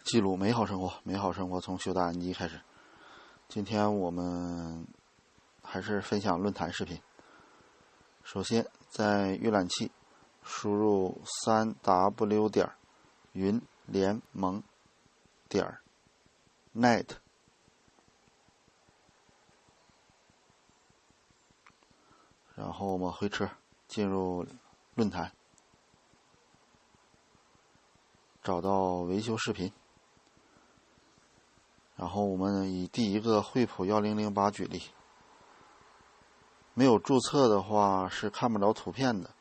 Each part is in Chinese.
记录美好生活，美好生活从修打印机开始。今天我们还是分享论坛视频。首先，在预览器输入3w 点云联盟点 net， 然后我们回车进入论坛，找到维修视频。然后我们以第一个惠普1008举例，没有注册的话是看不着图片的，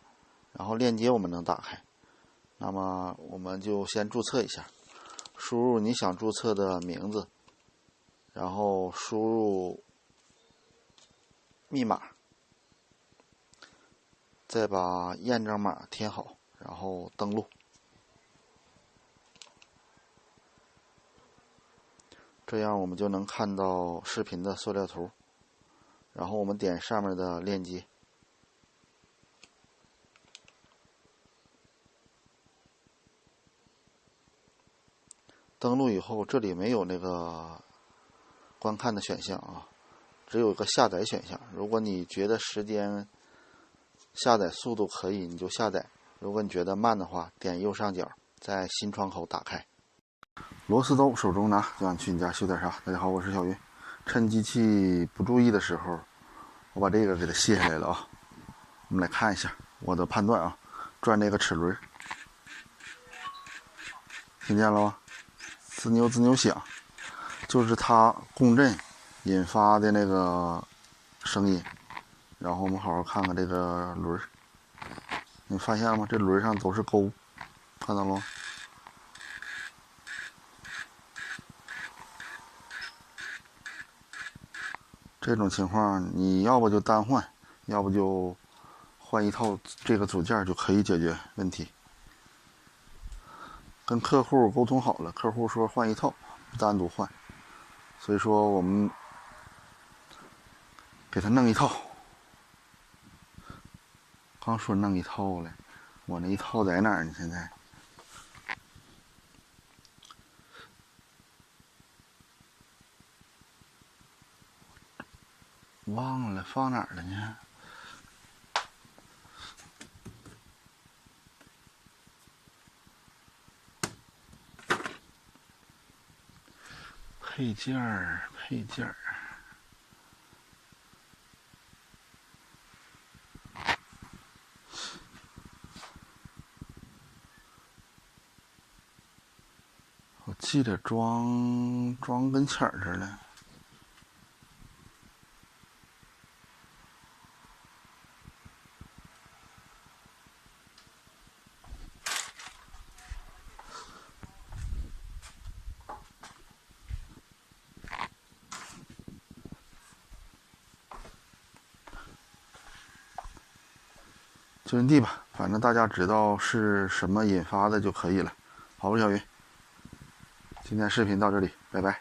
然后链接我们能打开。那么我们就先注册一下，输入你想注册的名字，然后输入密码，再把验证码填好，然后登录。这样我们就能看到视频的缩略图，然后我们点上面的链接，登录以后这里没有那个观看的选项啊，只有个下载选项。如果你觉得时间下载速度可以，你就下载；如果你觉得慢的话，点右上角在新窗口打开。螺丝刀手中拿，就想去你家修点啥？大家好，我是小云。趁机器不注意的时候，我把这个给它卸下来了啊。我们来看一下我的判断啊，转这个齿轮，听见了吗？滋扭滋扭响，就是它共振引发的那个声音。然后我们好好看看这个轮，你发现了吗？这轮上都是钩，看到了吗？这种情况你要不就单换，要不就换一套这个组件就可以解决问题。跟客户沟通好了，客户说换一套，单独换，所以说我们给他弄一套。刚说弄一套了，我那一套在哪儿呢？现在忘了放哪儿了呢？配件儿，我记得装跟前儿这儿了。就认地吧，反正大家知道是什么引发的就可以了。好，我是小云，今天视频到这里，拜拜。